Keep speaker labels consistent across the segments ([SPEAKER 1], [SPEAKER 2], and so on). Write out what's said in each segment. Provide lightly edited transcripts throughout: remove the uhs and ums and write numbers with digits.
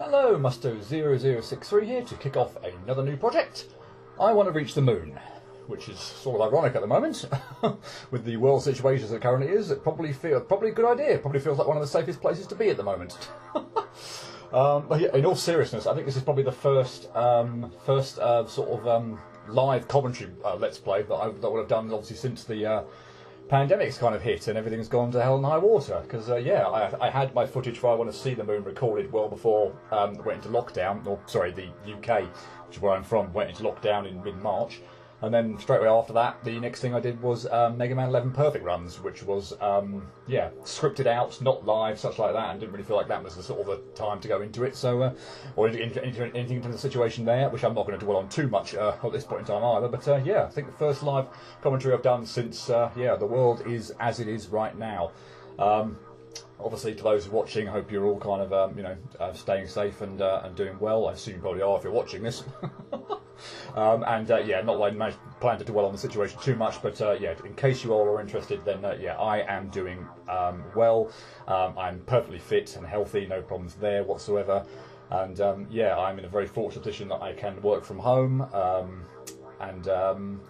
[SPEAKER 1] Hello, Musto0063 here to kick off another new project. I want to reach the moon, which is sort of ironic at the moment. With the world situation as it currently is, it probably a good idea. It probably feels like one of the safest places to be at the moment. But yeah, in all seriousness, I think this is probably the first live commentary Let's Play that I would have done, obviously, since the pandemic's kind of hit and everything's gone to hell and high water. Because I had my footage for I Want to See the Moon recorded well before it went into lockdown. Or sorry, the UK, which is where I'm from, went into lockdown in mid-March. And then straight away after that, the next thing I did was Mega Man 11 Perfect Runs, which was scripted out, not live, such like that, and didn't really feel like that was the sort of the time to go into it. So, or anything into the situation there, which I'm not going to dwell on too much at this point in time either. But I think the first live commentary I've done since the world is as it is right now. Obviously, to those watching, I hope you're all kind of staying safe and doing well. I assume you probably are if you're watching this. Not that I plan to dwell on the situation too much, but in case you all are interested, then I am doing well. I'm perfectly fit and healthy, no problems there whatsoever. And I'm in a very fortunate position that I can work from home. I'm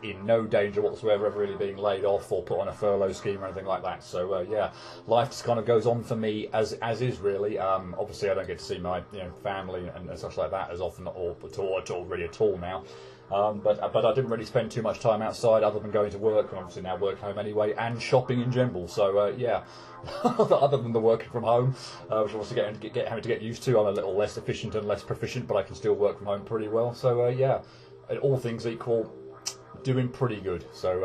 [SPEAKER 1] in no danger whatsoever of really being laid off or put on a furlough scheme or anything like that. So life just kind of goes on for me as is really. Obviously, I don't get to see my family and such like that as often or at all now. But I didn't really spend too much time outside other than going to work, and obviously now work home anyway, and shopping in general. So other than the working from home, which obviously having to get used to, I'm a little less efficient and less proficient, but I can still work from home pretty well. So all things equal, doing pretty good. So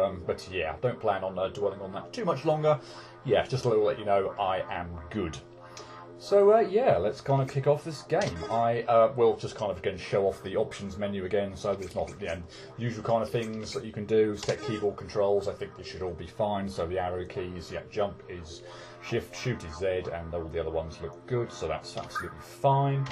[SPEAKER 1] don't plan on dwelling on that too much longer. Just a little let you know I am good. So let's kind of kick off this game. I will just kind of again show off the options menu again, so there's not usual kind of things that you can do. Set keyboard controls, I think they should all be fine. So the arrow keys, jump is shift, shoot is Z, and all the other ones look good, so that's absolutely fine.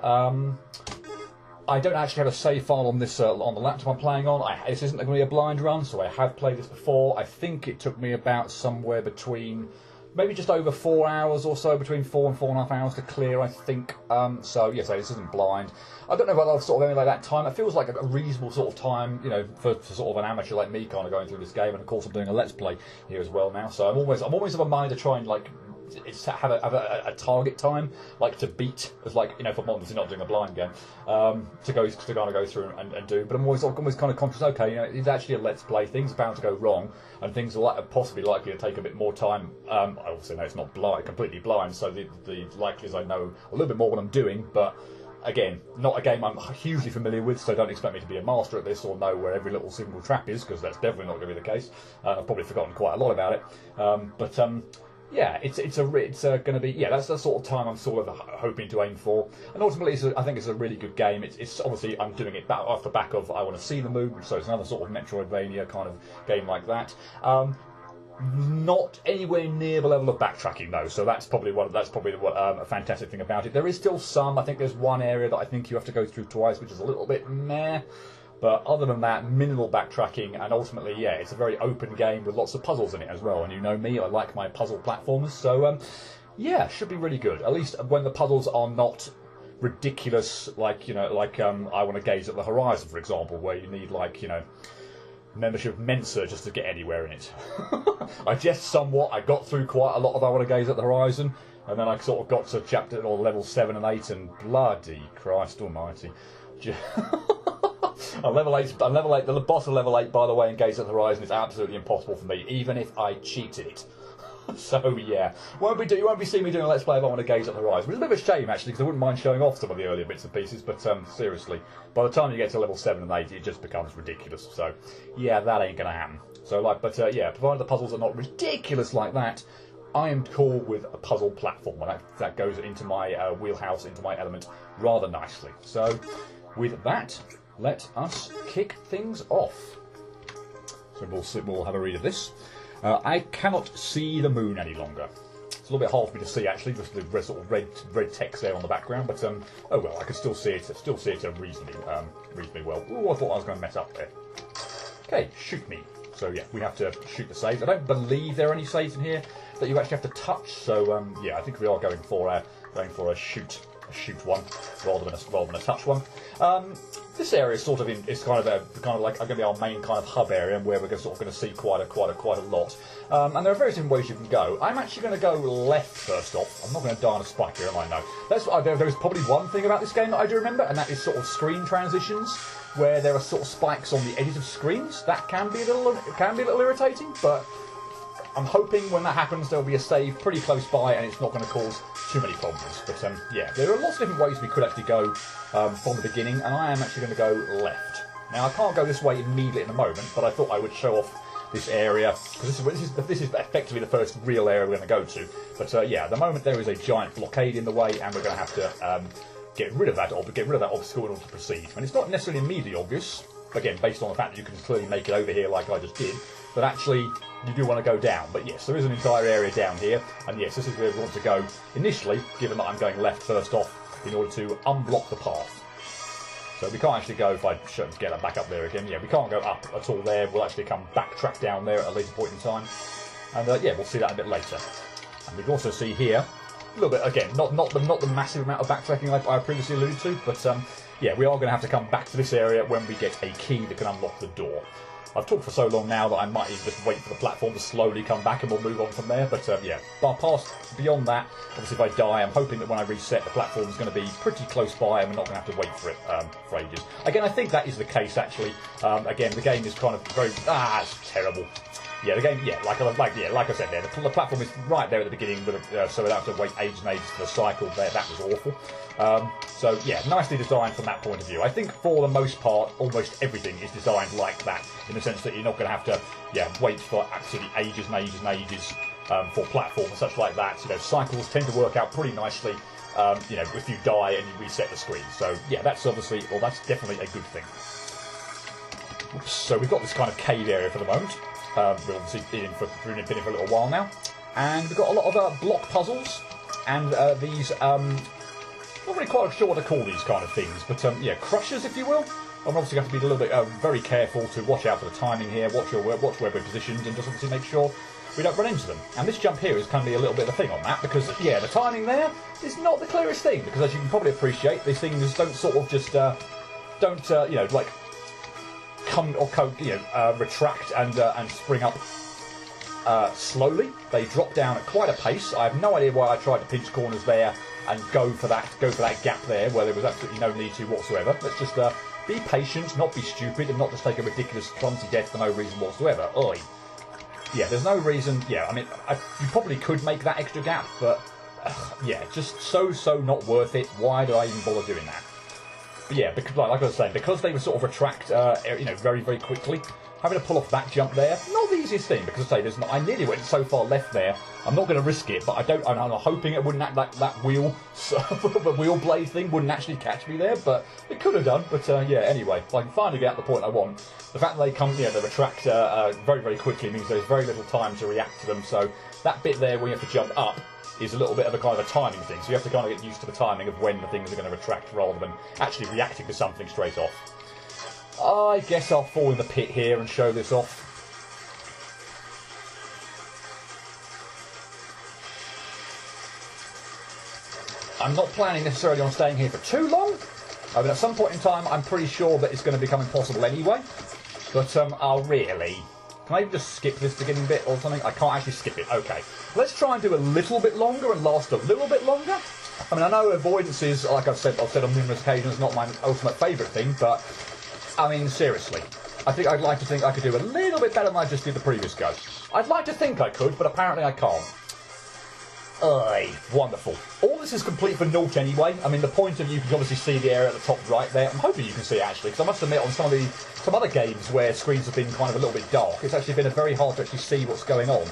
[SPEAKER 1] I don't actually have a save file on this on the laptop I'm playing on. This isn't going to be a blind run, so I have played this before. I think it took me about somewhere between maybe just over 4 hours or so, between 4 and 4.5 hours to clear, I think. So this isn't blind. I don't know whether I've sort of anything like that time. It feels like a reasonable sort of time, for sort of an amateur like me kind of going through this game. And of course I'm doing a Let's Play here as well now. So I'm always of a mind to try and have a target time, to beat, as if I'm obviously not doing a blind game, to kind of go through and do. But I'm always kind of conscious. Okay, it's actually a Let's Play. Things are bound to go wrong, and things are possibly likely to take a bit more time. I obviously know it's not completely blind, so the likely is I know a little bit more what I'm doing, but. Again, not a game I'm hugely familiar with, so don't expect me to be a master at this or know where every little single trap is, because that's definitely not going to be the case. I've probably forgotten quite a lot about it. It's going to be that's the sort of time I'm sort of hoping to aim for, and ultimately I think it's a really good game. It's obviously I'm doing it off the back of I Want to See the Moon, so it's another sort of Metroidvania kind of game like that. Not anywhere near the level of backtracking though, so that's probably a fantastic thing about it. There is still some. I think there's one area that I think you have to go through twice, which is a little bit meh. But other than that, minimal backtracking, and ultimately, it's a very open game with lots of puzzles in it as well. And you know me, I like my puzzle platformers, so should be really good. At least when the puzzles are not ridiculous, I Want to Gaze at the Horizon, for example, where you need membership of Mensa just to get anywhere in it. I got through quite a lot of I Want to Gaze at the Horizon, and then I sort of got to chapter or level 7 and 8, and bloody Christ almighty. I'm level 8. The boss of level 8, by the way, in Gaze at the Horizon is absolutely impossible for me, even if I cheated it. So you won't be seeing me doing a Let's Play of I Want to Gaze at the Horizon. It's a bit of a shame actually, because I wouldn't mind showing off some of the earlier bits and pieces. But seriously, by the time you get to level 7 and 8, it just becomes ridiculous. So that ain't gonna happen. So provided the puzzles are not ridiculous like that, I am cool with a puzzle platform. That goes into my wheelhouse, into my element rather nicely. So with that, let us kick things off. So we'll have a read of this. I cannot see the moon any longer. It's a little bit hard for me to see actually, just the sort of red text there on the background. But oh well, I can still see it. Reasonably well. Ooh, I thought I was going to mess up there. Okay, shoot me. So yeah, we have to shoot the saves. I don't believe there are any saves in here that you actually have to touch. So yeah, I think we are going for a shoot one rather than a touch one. This area is sort of is kind of like going to be our main kind of hub area, where we're sort of going to see quite a lot. And there are various different ways you can go. I'm actually going to go left first off. I'm not going to die on a spike here, am I? No. There's probably one thing about this game that I do remember, and that is sort of screen transitions, where there are sort of spikes on the edges of screens. That can be a little irritating, but I'm hoping when that happens there'll be a save pretty close by and it's not going to cause too many problems. But yeah, there are lots of different ways we could actually go from the beginning, and I am actually going to go left. Now I can't go this way immediately at the moment, but I thought I would show off this area because this is effectively the first real area we're going to go to. But yeah, at the moment there is a giant blockade in the way, and we're going to have to get rid of that obstacle in order to proceed. And it's not necessarily immediately obvious, again, based on the fact that you can clearly make it over here like I just did, but actually you do want to go down. But yes, there is an entire area down here, and yes, this is where we want to go initially, given that I'm going left first off, in order to unblock the path. So we can't actually go, if I should get that back up there again, yeah, we can't go up at all there. We'll actually come backtrack down there at a later point in time. And yeah, we'll see that a bit later. And we can also see here, a little bit, again, not the massive amount of backtracking I previously alluded to, but yeah, we are going to have to come back to this area when we get a key that can unlock the door. I've talked for so long now that I might even just wait for the platform to slowly come back and we'll move on from there. But yeah, beyond that, obviously if I die, I'm hoping that when I reset, the platform is going to be pretty close by and we're not going to have to wait for it for ages. Again, I think that is the case actually. Again, the game is kind of very it's terrible. Yeah, the game. Yeah, like I said, there the platform is right there at the beginning, so we don't have to wait ages and ages for the cycle. There, that was awful. So yeah, nicely designed from that point of view. I think for the most part, almost everything is designed like that, in the sense that you're not going to have to wait for absolutely ages and ages and ages for platforms and such like that. You know, cycles tend to work out pretty nicely. You know, if you die and you reset the screen. So yeah, that's definitely a good thing. Oops, so we've got this kind of cave area for the moment. We've obviously been in for a little while now, and we've got a lot of block puzzles and these. Not really quite sure what to call these kind of things, but yeah, crushers, if you will. I'm obviously going to be a little bit very careful to watch out for the timing here, watch where we're positioned, and just obviously make sure we don't run into them. And this jump here is going to be a little bit of a thing on that, because yeah, the timing there is not the clearest thing, because as you can probably appreciate, these things don't sort of just you know, like retract and spring up slowly. They drop down at quite a pace. I have no idea why I tried to pinch corners there and go for that gap there where there was absolutely no need to whatsoever. Let's just be patient, not be stupid, and not just take a ridiculous clumsy death for no reason whatsoever. Oi. Yeah, there's no reason. Yeah, I mean, you probably could make that extra gap, but yeah, just so not worth it. Why do I even bother doing that? But yeah, because like I was saying, because they would sort of retract, you know, very quickly. Having to pull off that jump there, not the easiest thing, because I say I nearly went so far left there. I'm not going to risk it, but I'm hoping it wouldn't act like that wheel, the wheel blade thing wouldn't actually catch me there, but it could have done. But yeah, anyway, if I can finally get at the point I want, the fact that they come, they retract very quickly means there's very little time to react to them. So that bit there where you have to jump up is a little bit of a kind of a timing thing. So you have to kind of get used to the timing of when the things are going to retract rather than actually reacting to something straight off. I guess I'll fall in the pit here and show this off. I'm not planning necessarily on staying here for too long. I mean, at some point in time, I'm pretty sure that it's going to become impossible anyway. But I'll really... Can I just skip this beginning bit or something? I can't actually skip it. Okay. Let's try and do a little bit longer and last a little bit longer. I mean, I know avoidance is, like I've said on numerous occasions, not my ultimate favourite thing, but... I mean, seriously, I'd like to think I could do a little bit better than I just did the previous go. I'd like to think I could, but apparently I can't. Wonderful. All this is complete for naught anyway. I mean, the point of you can obviously see the area at the top right there. I'm hoping you can see it actually, because I must admit on some other games where screens have been kind of a little bit dark, it's actually been very hard to actually see what's going on.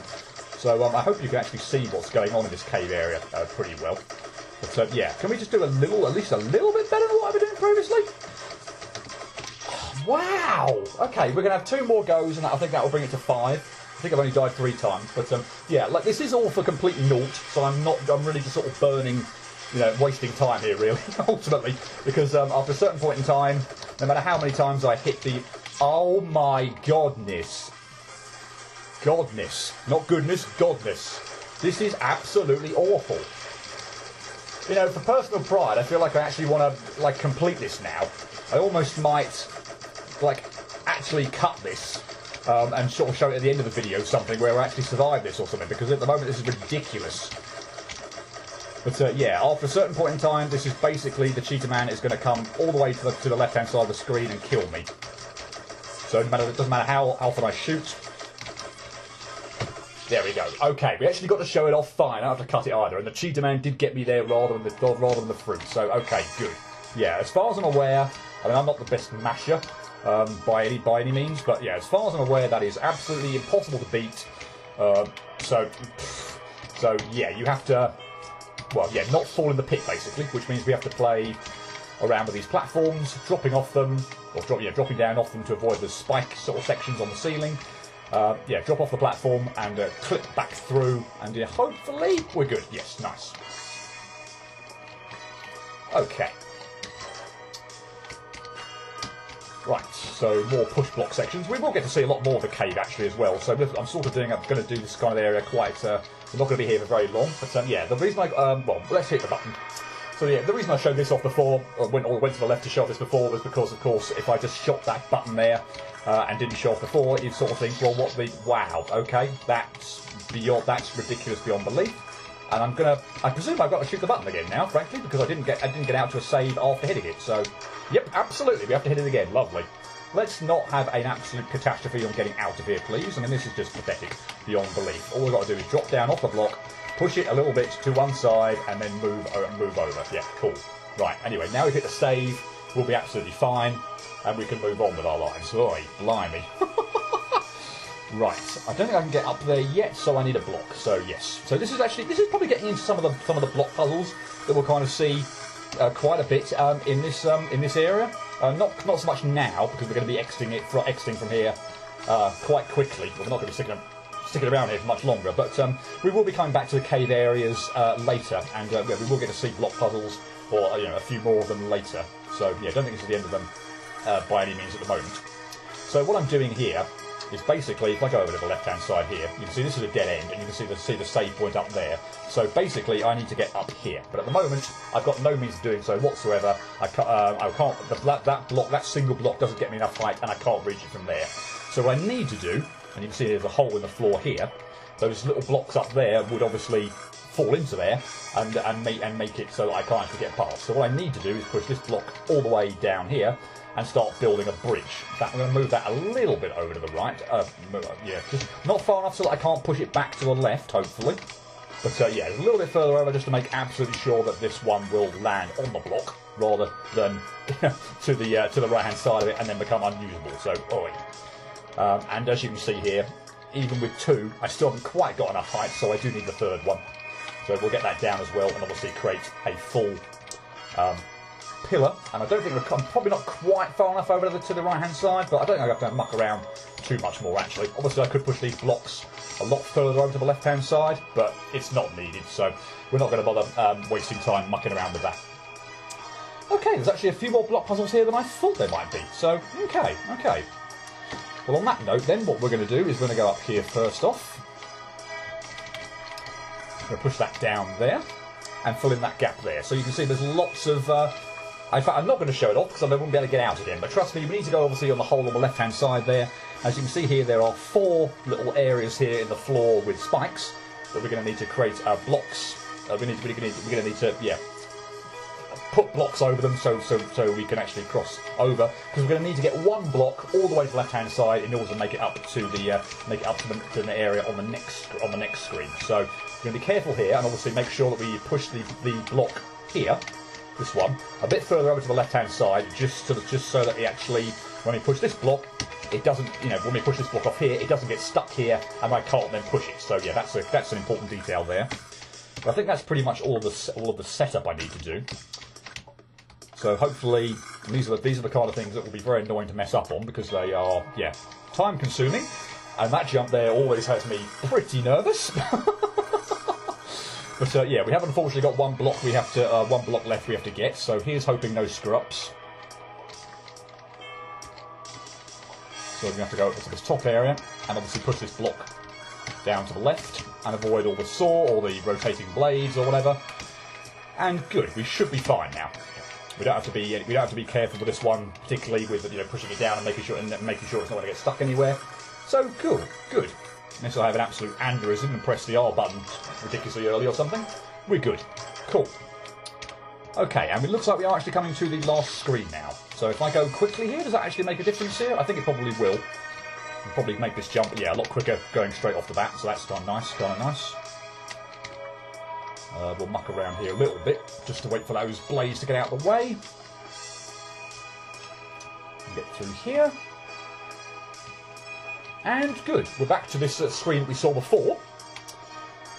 [SPEAKER 1] So I hope you can actually see what's going on in this cave area pretty well. But yeah, can we just do at least a little bit better than what I've been doing previously? Wow! Okay, we're going to have 2 more goes, and I think that will bring it to 5. I think I've only died 3 times, but yeah, like this is all for complete naught, so I'm really just sort of burning, wasting time here, really, ultimately, because after a certain point in time, no matter how many times I hit the, oh my godness, godness. Not goodness, godness. This is absolutely awful. You know, for personal pride, I feel like I actually want to, like, complete this now. I almost might, like, actually cut this and sort of show it at the end of the video something where I actually survive this or something, because at the moment this is ridiculous. But yeah, after a certain point in time, this is basically the cheetah man is going to come all the way to the left-hand side of the screen and kill me. So it doesn't matter how often I shoot. There we go. Okay, we actually got to show it off fine. I don't have to cut it either. And the cheetah man did get me there rather than the fruit. So okay, good. Yeah, as far as I'm aware, I mean, I'm not the best masher by any means, but yeah, as far as I'm aware, that is absolutely impossible to beat. So yeah, you have to, well, yeah, not fall in the pit basically, which means we have to play around with these platforms, dropping off them, or dropping down off them to avoid the spike sort of sections on the ceiling. Yeah, drop off the platform and clip back through, and hopefully we're good. Yes, nice. Okay. Right, so more push block sections. We will get to see a lot more of the cave actually as well. So I'm sort of going to do this kind of area quite. We're not going to be here for very long, but yeah, the reason well, let's hit the button. So yeah, the reason I showed this off before, or went to the left to show this before, was because, of course, if I just shot that button there and didn't show off before, you'd sort of think, well, wow, okay, that's ridiculous beyond belief. And I presume I've got to shoot the button again now, frankly, because I didn't get out to a save after hitting it. So, yep, absolutely, we have to hit it again. Lovely. Let's not have an absolute catastrophe on getting out of here, please. I mean, this is just pathetic beyond belief. All we've got to do is drop down off the block, push it a little bit to one side, and then move over. Yeah, cool. Right, anyway, now we've hit the save, we'll be absolutely fine, and we can move on with our lives. Oi, blimey. Right, I don't think I can get up there yet, so I need a block. So yes, so this is probably getting into some of the block puzzles that we'll kind of see quite a bit in this area. Not so much now, because we're going to be exiting from here quite quickly. We're not going to be sticking around here for much longer, but we will be coming back to the cave areas later, and yeah, we will get to see block puzzles, or a few more of them later. So yeah, I don't think this is the end of them by any means at the moment. So what I'm doing here is basically, if I go over to the left-hand side here, you can see this is a dead end, and you can see the save point up there. So basically, I need to get up here, but at the moment, I've got no means of doing so whatsoever. I can't. That single block doesn't get me enough height, and I can't reach it from there. So what I need to do, and you can see there's a hole in the floor here. Those little blocks up there would obviously fall into there and make it so that I can't actually get past. So what I need to do is push this block all the way down here and start building a bridge. In fact, I'm going to move that a little bit over to the right. Yeah, just not far enough so that I can't push it back to the left, hopefully. But yeah, a little bit further over just to make absolutely sure that this one will land on the block rather than to the right-hand side of it and then become unusable. So, and as you can see here, even with two, I still haven't quite got enough height, so I do need the third one. So we'll get that down as well, and obviously create a full pillar. And I don't think I'm probably not quite far enough over to the right-hand side, but I don't think I have to muck around too much more, actually. Obviously, I could push these blocks a lot further over to the left-hand side, but it's not needed, so we're not going to bother wasting time mucking around with that. Okay, there's actually a few more block puzzles here than I thought there might be, so okay. Well, on that note, then, what we're going to do is we're going to go up here first off. I'm going to push that down there and fill in that gap there. So you can see there's lots of... in fact, I'm not going to show it off because I won't be able to get out again. But trust me, we need to go obviously on the hole on the left-hand side there. As you can see here, there are 4 little areas here in the floor with spikes that we're going to need to create blocks. We're going to need to, yeah, put blocks over them so we can actually cross over, because we're going to need to get one block all the way to the left-hand side in order to make it up to the area on the next screen. So we're going to be careful here and obviously make sure that we push the block here, this one, a bit further over to the left-hand side, just so that it actually, when we push this block, it doesn't, when we push this block off here, it doesn't get stuck here, and I can't then push it. So yeah, that's an important detail there. But I think that's pretty much all of the setup I need to do. So hopefully these are the kind of things that will be very annoying to mess up on, because they are, yeah, time consuming, and that jump there always has me pretty nervous. But yeah, we have unfortunately got one block left we have to get. So here's hoping no screw-ups. So we're going to have to go up to this top area and obviously push this block down to the left and avoid all the saw or the rotating blades or whatever. And good, we should be fine now. We don't have to be careful with this one, particularly with pushing it down and making sure it's not going to get stuck anywhere. So good. Unless I have an absolute aneurysm and press the R button ridiculously early or something, we're good. Cool. Okay, and it looks like we are actually coming to the last screen now. So if I go quickly here, does that actually make a difference here? I think it probably will. We'll probably make this jump, yeah, a lot quicker going straight off the bat, so that's kind of nice. We'll muck around here a little bit, just to wait for those blades to get out of the way. Get through here. And good, we're back to this screen that we saw before.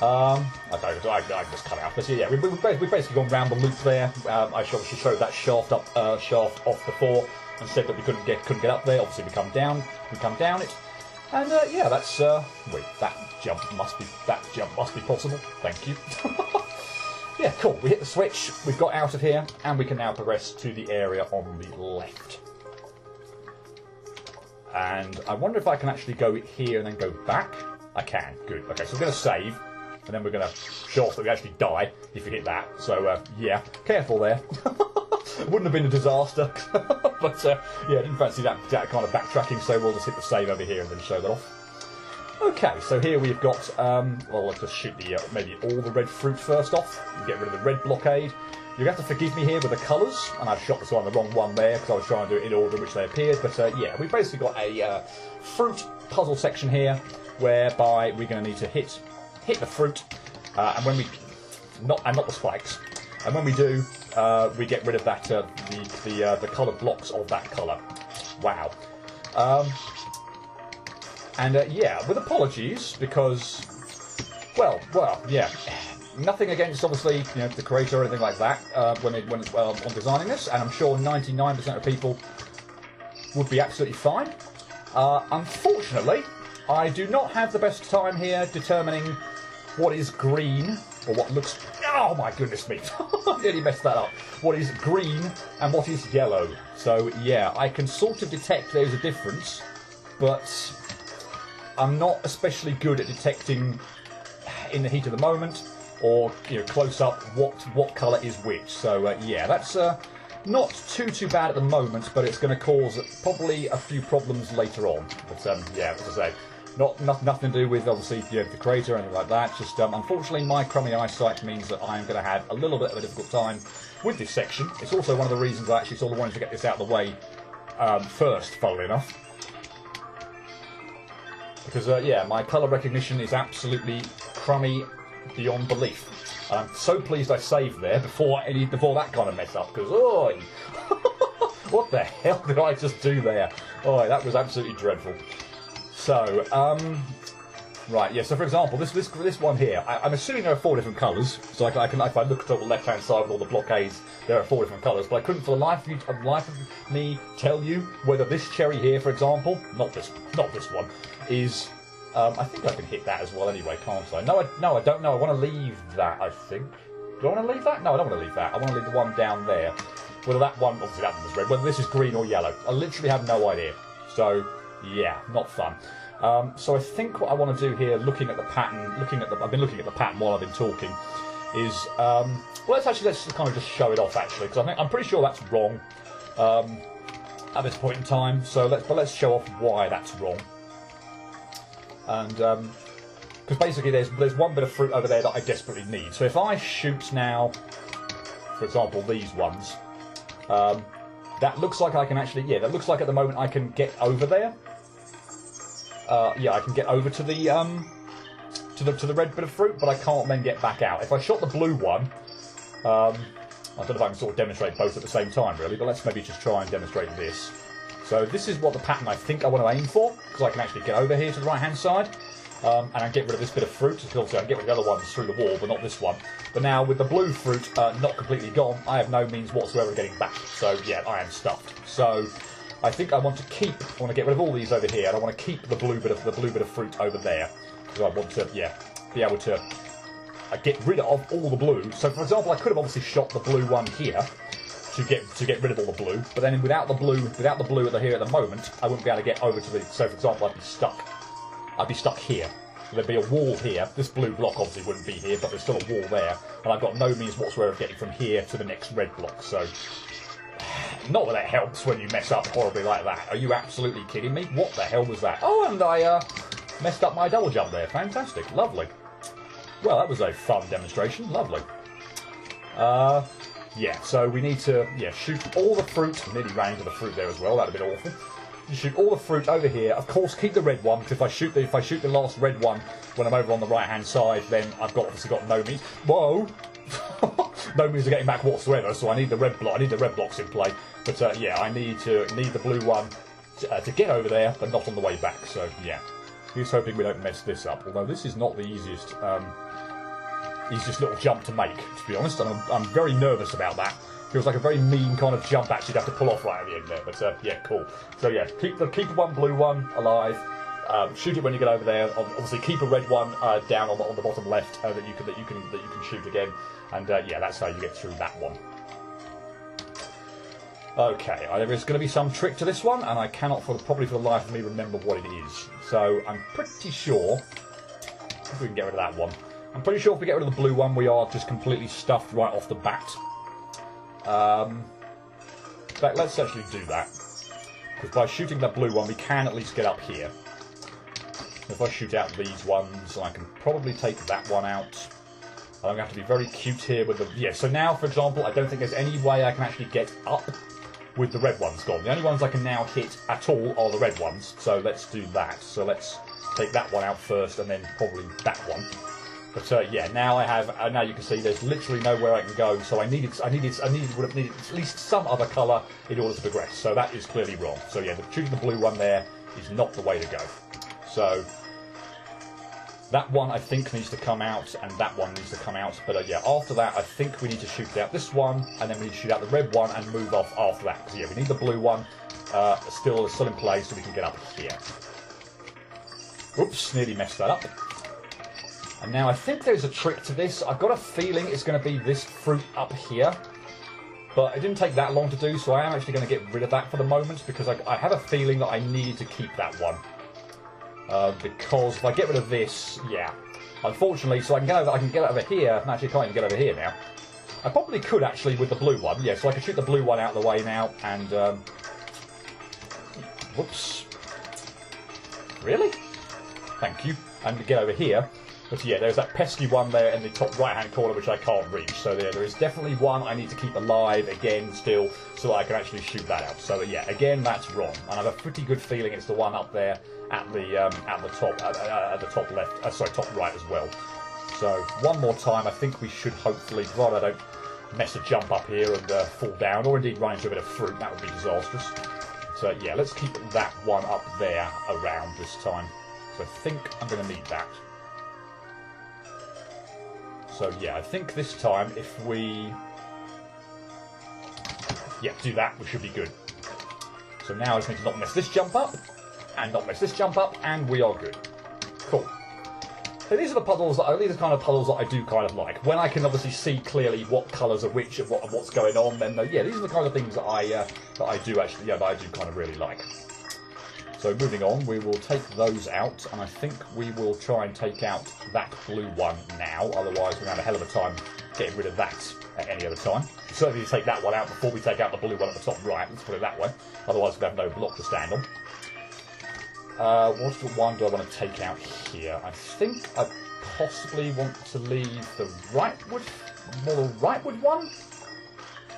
[SPEAKER 1] I can just cut out this. Yeah, we've basically gone round the loop there. I obviously showed that shaft off before and said that we couldn't get up there. Obviously, we come down it, and yeah, that's wait, that jump must be possible. Thank you. Yeah, cool. We hit the switch. We've got out of here, and we can now progress to the area on the left. And I wonder if I can actually go here and then go back. I can. Good. Okay, so we're going to save. And then we're going to show off that we actually die if we hit that. So, yeah, careful there. It wouldn't have been a disaster. But, yeah, I didn't fancy that kind of backtracking, so we'll just hit the save over here and then show that off. Okay, so here we've got, well, let's just shoot maybe all the red fruit first off and get rid of the red blockade. You're going to have to forgive me here with the colours, and I've shot this on the wrong one there because I was trying to do it in order in which they appeared. But, yeah, we've basically got a fruit puzzle section here whereby we're going to need to hit the fruit, and when we not the spikes, and when we do, we get rid of that the coloured blocks of that colour. Wow. And yeah, with apologies because, well, yeah, nothing against obviously the creator or anything like that when on designing this, and I'm sure 99% of people would be absolutely fine. Unfortunately, I do not have the best time here determining what is green, or what looks... Oh my goodness me, I nearly messed that up. What is green and what is yellow. So yeah, I can sort of detect there's a difference, but I'm not especially good at detecting in the heat of the moment, or close up what colour is which. So yeah, that's not too bad at the moment, but it's going to cause probably a few problems later on. But yeah, as I say, nothing to do with obviously the creator or anything like that. Just unfortunately, my crummy eyesight means that I'm going to have a little bit of a difficult time with this section. It's also one of the reasons I actually sort of wanted to get this out of the way first, funnily enough, because yeah, my colour recognition is absolutely crummy beyond belief. And I'm so pleased I saved there before that kind of mess up. Because what the hell did I just do there? Oh, that was absolutely dreadful. So, right, yeah. So, for example, this one here, I'm assuming there are 4 different colours. So, I can, if I look at the left-hand side with all the blockades, there are 4 different colours. But I couldn't, for the life of me, tell you whether this cherry here, for example, not this one, is. I think I can hit that as well, anyway, can't I? No, I don't know. I want to leave that. I think. Do I want to leave that? No, I don't want to leave that. I want to leave the one down there. Whether that one, obviously that one was red. Whether this is green or yellow, I literally have no idea. So. Yeah, not fun. So I think what I want to do here, looking at the pattern, I've been looking at the pattern while I've been talking, is well, let's kind of just show it off actually, because I'm pretty sure that's wrong at this point in time. So let's show off why that's wrong. And because basically there's one bit of fruit over there that I desperately need. So if I shoot now, for example, these ones. That looks like I can actually, yeah, that looks like at the moment I can get over there. Yeah, I can get over to the red bit of fruit, but I can't then get back out. If I shot the blue one, I don't know if I can sort of demonstrate both at the same time, really, but let's maybe just try and demonstrate this. So this is what the pattern I think I want to aim for, because I can actually get over here to the right-hand side, and I get rid of this bit of fruit, because obviously I can get rid of the other ones through the wall, but not this one. But now, with the blue fruit not completely gone, I have no means whatsoever of getting back. So, yeah, I am stuffed. So, I think I want to get rid of all these over here, and I want to keep the blue bit of fruit over there. Because I want to, yeah, be able to get rid of all the blue. So, for example, I could have obviously shot the blue one here to get rid of all the blue, but then without the blue here at the moment, I wouldn't be able to get over to the. So, for example, I'd be stuck here. There'd be a wall here. This blue block obviously wouldn't be here, but there's still a wall there. And I've got no means whatsoever of getting from here to the next red block. So, not that it helps when you mess up horribly like that. Are you absolutely kidding me? What the hell was that? Oh, and I messed up my double jump there. Fantastic. Lovely. Well, that was a fun demonstration. Lovely. Yeah, so we need to shoot all the fruit. Nearly ran into the fruit there as well. That'd have been awful. You shoot all the fruit over here. Of course, keep the red one, because if I shoot the last red one when I'm over on the right-hand side, then I've obviously got no means. Whoa, no means of getting back whatsoever. So I need the red block. I need the red blocks in play. But yeah, I need the blue one to get over there, but not on the way back. So yeah, here's hoping we don't mess this up. Although this is not the easiest little jump to make, to be honest. And I'm very nervous about that. Feels like a very mean kind of jump actually to have to pull off right at the end there, but yeah, cool. So yeah, keep the one blue one alive. Shoot it when you get over there. Obviously, keep a red one down on the bottom left that you can shoot again. And yeah, that's how you get through that one. Okay, there is going to be some trick to this one, and I cannot probably for the life of me remember what it is. So I'm pretty sure if we can get rid of that one. I'm pretty sure if we get rid of the blue one, we are just completely stuffed right off the bat. But let's actually do that, because by shooting that blue one we can at least get up here. If I shoot out these ones, I can probably take that one out. I'm going to have to be very cute here with the... Yeah, so now, for example, I don't think there's any way I can actually get up with the red ones gone. The only ones I can now hit at all are the red ones, so let's do that. So let's take that one out first, and then probably that one. But yeah, now I have. Now you can see there's literally nowhere I can go. So would have needed at least some other colour in order to progress. So that is clearly wrong. So yeah, shooting the blue one there is not the way to go. So that one I think needs to come out, and that one needs to come out. But yeah, after that I think we need to shoot out this one, and then we need to shoot out the red one and move off after that. Because yeah, we need the blue one still in place so we can get up here. Oops, nearly messed that up. And now I think there's a trick to this. I've got a feeling it's going to be this fruit up here. But it didn't take that long to do, so I am actually going to get rid of that for the moment, because I have a feeling that I need to keep that one. Because if I get rid of this, yeah. Unfortunately, so I can get over here. Actually, I can't even get over here now. I probably could actually with the blue one. Yeah, so I can shoot the blue one out of the way now, and... whoops. Really? Thank you. And get over here. But yeah, there's that pesky one there in the top right-hand corner which I can't reach. So there is definitely one I need to keep alive again still, so that I can actually shoot that out. So yeah, again, that's wrong. And I have a pretty good feeling it's the one up there at the top left, sorry, top right as well. So one more time, I think we should hopefully, provided I don't mess a jump up here and fall down, or indeed run into a bit of fruit. That would be disastrous. So yeah, let's keep that one up there around this time. So I think I'm going to need that. So yeah, I think this time if we do that, we should be good. So now I just need to not mess this jump up, and not mess this jump up, and we are good. Cool. So these are the puzzles these are the kind of puzzles that I do kind of like. When I can obviously see clearly what colours are which and what's going on, then yeah, these are the kind of things that I do actually kind of really like. So moving on, we will take those out, and I think we will try and take out that blue one now, otherwise we're going to have a hell of a time getting rid of that at any other time. Certainly take that one out before we take out the blue one at the top right, let's put it that way, otherwise we'll have no block to stand on. What one do I want to take out here? I think I possibly want to leave the rightward one?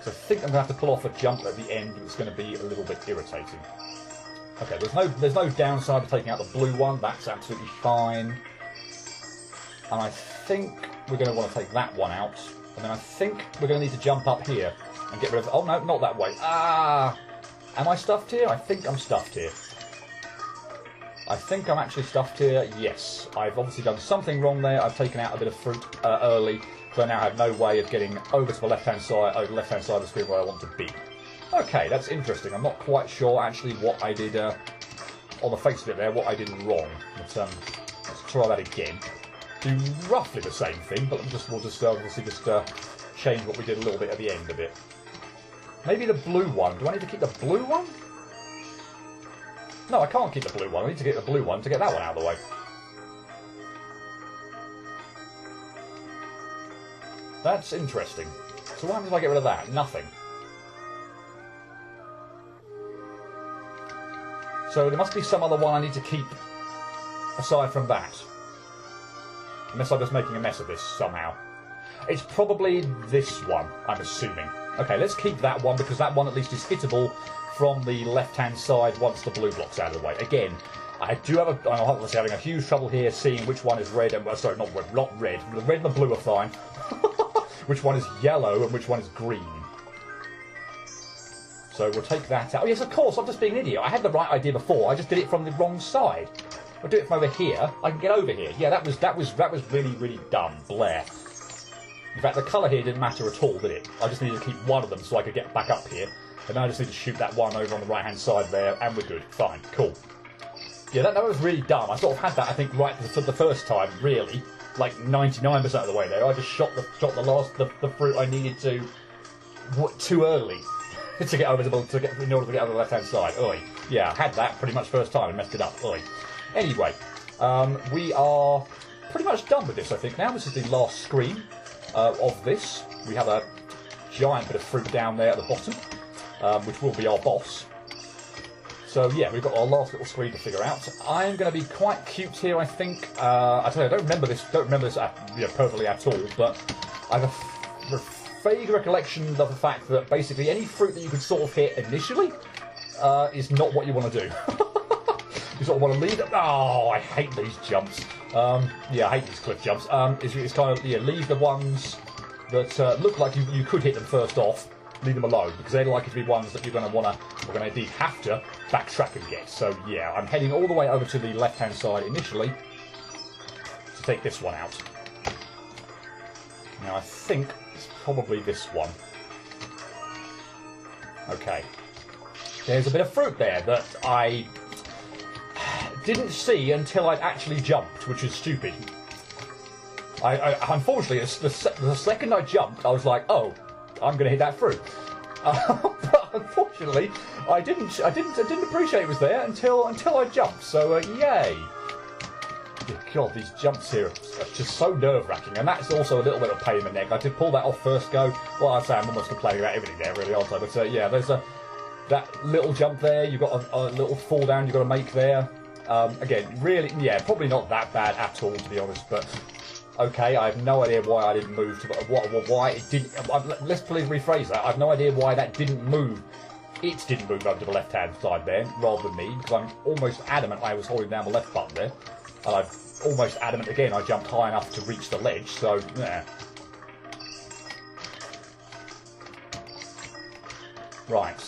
[SPEAKER 1] So I think I'm going to have to pull off a jump at the end that's going to be a little bit irritating. Okay, there's no downside to taking out the blue one. That's absolutely fine. And I think we're going to want to take that one out. And then I think we're going to need to jump up here and get rid of... Oh, no, not that way. Ah! Am I stuffed here? I think I'm stuffed here. I think I'm actually stuffed here. Yes. I've obviously done something wrong there. I've taken out a bit of fruit early. So I now have no way of getting over to the left-hand side, of the screen where I want to be. Okay, that's interesting. I'm not quite sure actually what I did on the face of it there, what I did wrong. But let's try that again. Do roughly the same thing, but we'll just obviously change what we did a little bit at the end of it. Maybe the blue one. Do I need to keep the blue one? No, I can't keep the blue one. I need to get the blue one to get that one out of the way. That's interesting. So what happens if I get rid of that? Nothing. So there must be some other one I need to keep aside from that. Unless I'm just making a mess of this somehow. It's probably this one, I'm assuming. Okay, let's keep that one, because that one at least is hittable from the left-hand side once the blue block's out of the way. Again, I do have I'm obviously having a huge trouble here seeing which one is red and... sorry, not red. The red and the blue are fine. Which one is yellow and which one is green. So we'll take that out. Oh, yes, of course, I'm just being an idiot. I had the right idea before. I just did it from the wrong side. I'll do it from over here. I can get over here. Yeah, that was really, really dumb. Blair. In fact, the colour here didn't matter at all, did it? I just needed to keep one of them so I could get back up here. And now I just need to shoot that one over on the right-hand side there, and we're good. Fine. Cool. Yeah, that was really dumb. I sort of had that, I think, right for the first time, really. Like 99% of the way there. I just shot the fruit I needed to too early to get over in order to get over the left-hand side. Oi. Yeah, I had that pretty much first time and messed it up. Oi. Anyway, we are pretty much done with this, I think, now. This is the last screen of this. We have a giant bit of fruit down there at the bottom, which will be our boss. So yeah, we've got our last little screen to figure out. I'm going to be quite cute here, I think. I tell you, I don't remember this perfectly at all, but I have a vague recollection of the fact that basically any fruit that you could sort of hit initially is not what you want to do. You sort of want to leave it. Oh, I hate these jumps. Yeah, I hate these cliff jumps. It's kind of, yeah, leave the ones that look like you could hit them first off. Leave them alone, because they're likely to be ones that you're going to indeed have to backtrack and get. So yeah, I'm heading all the way over to the left-hand side initially to take this one out. Now I think it's probably this one. Okay. There's a bit of fruit there that I didn't see until I'd actually jumped, which is stupid. I unfortunately, the second I jumped, I was like, oh, I'm going to hit that fruit. But unfortunately, I didn't appreciate it was there until I jumped. So yay! God, these jumps here are just so nerve-wracking, and that's also a little bit of a pain in the neck. I did pull that off first go. Well, I'd say I'm almost complaining about everything there, really, aren't I? But yeah, there's that little jump there. You've got a little fall down you've got to make there. Again, really, yeah, probably not that bad at all, to be honest, but. Okay, I have no idea why I didn't move to why it didn't. Let's please rephrase that. I have no idea why that didn't move. It didn't move over to the left-hand side there, rather than me, because I'm almost adamant I was holding down the left button there, and I'm almost adamant again I jumped high enough to reach the ledge. So, yeah. Right.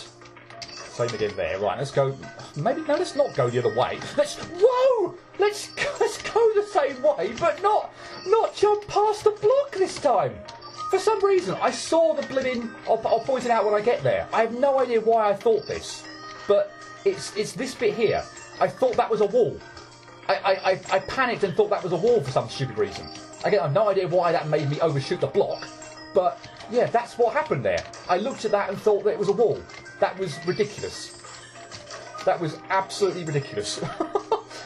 [SPEAKER 1] Same again there. Right, let's go. Maybe no, let's not go the other way. Whoa! Let's go the same way, but not jump past the block this time. For some reason, I saw the blibbing. I'll point it out when I get there. I have no idea why I thought this, but it's this bit here. I thought that was a wall. I panicked and thought that was a wall for some stupid reason. Again, I have no idea why that made me overshoot the block, but yeah, that's what happened there. I looked at that and thought that it was a wall. That was ridiculous. That was absolutely ridiculous.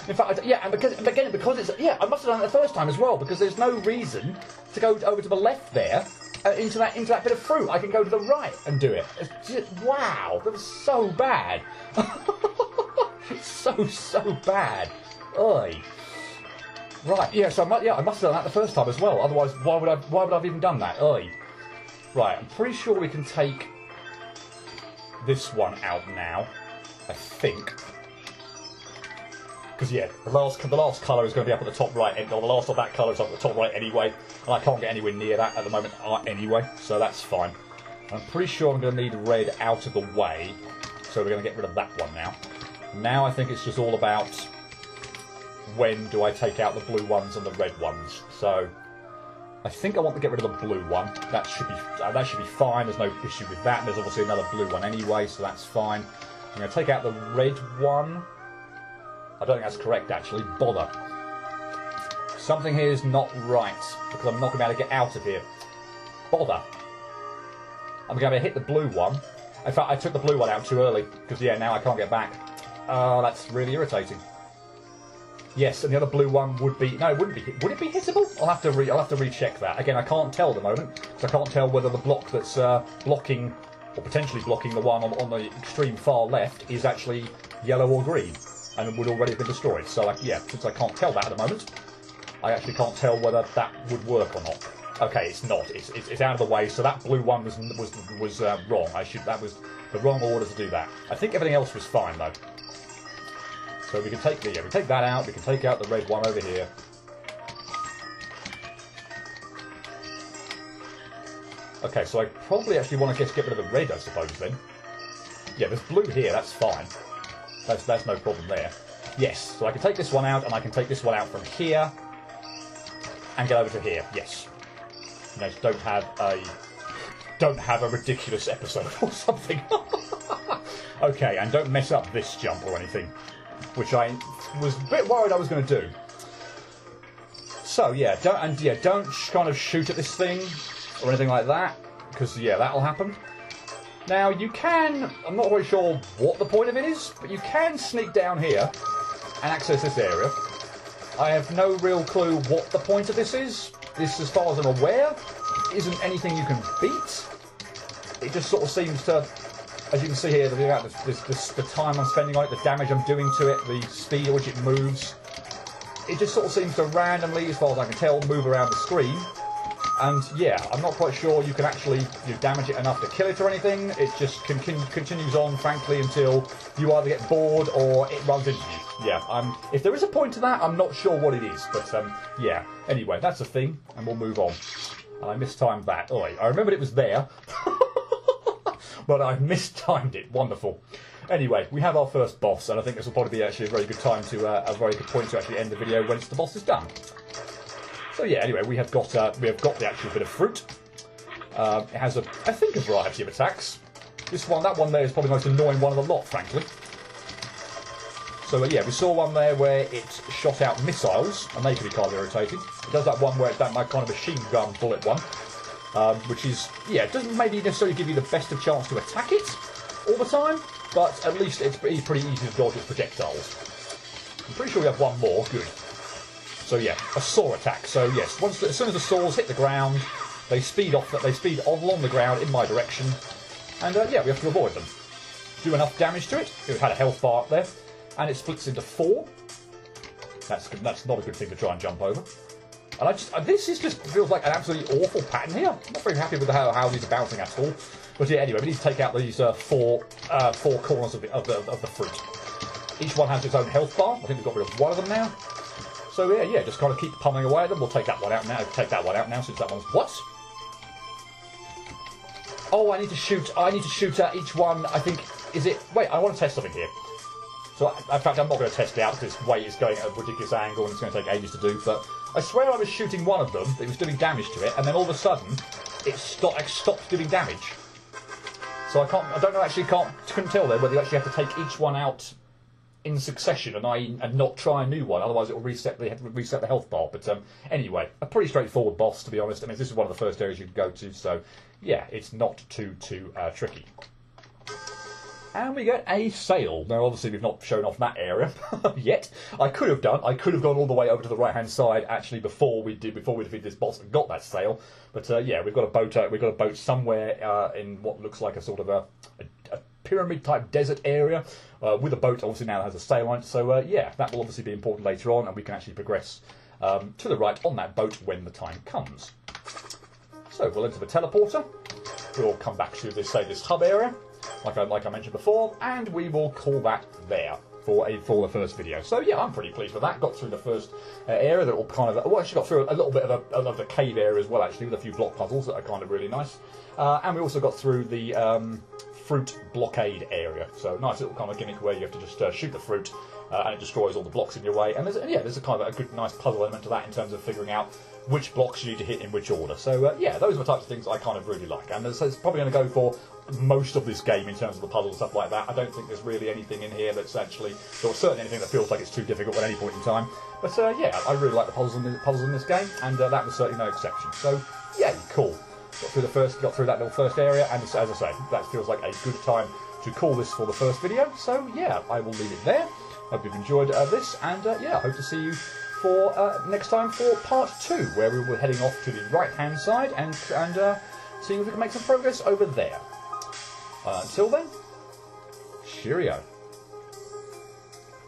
[SPEAKER 1] In fact, yeah, and because it's... Yeah, I must have done it the first time as well, because there's no reason to go over to the left there, into that bit of fruit. I can go to the right and do it. It's just, wow, that was so bad. so bad. Oi. Right, yeah, so I must have done that the first time as well. Otherwise, why would I have even done that? Oi. Right, I'm pretty sure we can take this one out now. I think. Because, yeah, the last colour is going to be up at the top right, or the last of that colour is up at the top right anyway, and I can't get anywhere near that at the moment anyway, so that's fine. I'm pretty sure I'm going to need red out of the way, so we're going to get rid of that one now. Now I think it's just all about when do I take out the blue ones and the red ones. So I think I want to get rid of the blue one. That should be fine. There's no issue with that. There's obviously another blue one anyway, so that's fine. I'm going to take out the red one. I don't think that's correct, actually. Bother. Something here is not right, because I'm not going to be able to get out of here. Bother. I'm going to hit the blue one. In fact, I took the blue one out too early, because, yeah, now I can't get back. Oh, that's really irritating. Yes, and the other blue one would be... No, it wouldn't be... Would it be hittable? I'll have to recheck that. Again, I can't tell at the moment, so I can't tell whether the block that's blocking, or potentially blocking the one on the extreme far left is actually yellow or green, and would already have been destroyed. So, yeah, since I can't tell that at the moment, I actually can't tell whether that would work or not. Okay, it's not. It's out of the way. So that blue one was wrong. That was the wrong order to do that. I think everything else was fine though. So we can take we take that out. We can take out the red one over here. Okay, so I probably actually want to get rid of the red, I suppose then. Yeah, there's blue here. That's fine. That's no problem there. Yes. So I can take this one out, and I can take this one out from here, and get over to here. Yes. You know, don't have a ridiculous episode or something. Okay, and don't mess up this jump or anything, which I was a bit worried I was going to do. So yeah, don't kind of shoot at this thing or anything like that, because yeah, that'll happen. Now you can, I'm not quite sure what the point of it is, but you can sneak down here and access this area. I have no real clue what the point of this is. This, as far as I'm aware, isn't anything you can beat. It just sort of seems to, as you can see here, the time I'm spending on it, the damage I'm doing to it, the speed at which it moves. It just sort of seems to randomly, as far as I can tell, move around the screen. And yeah, I'm not quite sure you can actually damage it enough to kill it or anything. It just continues on, frankly, until you either get bored or it runs into you. Yeah, if there is a point to that, I'm not sure what it is. But yeah, anyway, that's a thing, and we'll move on. And I mistimed that. Oh, I remembered it was there, but I mistimed it. Wonderful. Anyway, we have our first boss, and I think this will probably be actually a very good time to a very good point to actually end the video once the boss is done. So yeah, anyway, we have got the actual bit of fruit. It has I think a variety of attacks. That one there is probably the most annoying one of the lot, frankly. So yeah, we saw one there where it shot out missiles, and they can be kind of irritating. It does that one where it's that kind of machine gun bullet one, which is, yeah, it doesn't maybe necessarily give you the best of chance to attack it all the time, but at least it's pretty easy to dodge its projectiles. I'm pretty sure we have one more. Good. So yeah, a saw attack. So yes, as soon as the saws hit the ground, they speed along the ground in my direction, and yeah, we have to avoid them. Do enough damage to it. It had a health bar up there. And it splits into 4. That's not a good thing to try and jump over. And this just feels like an absolutely awful pattern here. I'm not very happy with how these are bouncing at all. But yeah, anyway, we need to take out these four corners of the fruit. Each one has its own health bar. I think we've got rid of one of them now. So yeah, just kind of keep pummeling away at them. We'll take that one out now. Take that one out now since that one's what? Oh, I need to shoot at each one. I think Wait, I want to test something here. So, in fact, I'm not going to test it out because its weight is going at a ridiculous angle and it's going to take ages to do, but I swear I was shooting one of them, it was doing damage to it, and then all of a sudden, it stopped doing damage. So couldn't tell there whether you actually have to take each one out in succession and not try a new one, otherwise it will reset the health bar. But anyway, a pretty straightforward boss, to be honest. I mean, this is one of the first areas you can go to, so yeah, it's not too tricky. And we get a sail. Now, obviously, we've not shown off that area yet. I could have gone all the way over to the right-hand side actually before we defeated this boss and got that sail. But yeah, we've got a boat somewhere in what looks like a sort of a pyramid-type desert area with a boat. Obviously, now that has a sail on it. So yeah, that will obviously be important later on, and we can actually progress to the right on that boat when the time comes. So we'll enter the teleporter. We'll come back to this hub area. Like I mentioned before, and we will call that there for the first video. So yeah, I'm pretty pleased with that. Got through the first area that all kind of actually got through a little bit of the cave area as well, actually, with a few block puzzles that are kind of really nice. And we also got through the fruit blockade area. So nice little kind of gimmick where you have to just shoot the fruit and it destroys all the blocks in your way. And there's a kind of a good, nice puzzle element to that in terms of figuring out which blocks you need to hit in which order. So yeah, those are the types of things I kind of really like. And it's probably going to go for most of this game in terms of the puzzle and stuff like that. I don't think there's really anything in here that's actually, or certainly anything that feels like it's too difficult at any point in time. But yeah, I really like the puzzles in this game, and that was certainly no exception. So yeah, cool. Got through that little first area, and as I say, that feels like a good time to call this for the first video. So yeah, I will leave it there. Hope you've enjoyed this, and yeah, hope to see you for next time for part 2, where we will be heading off to the right-hand side and seeing if we can make some progress over there. Until then, cheerio.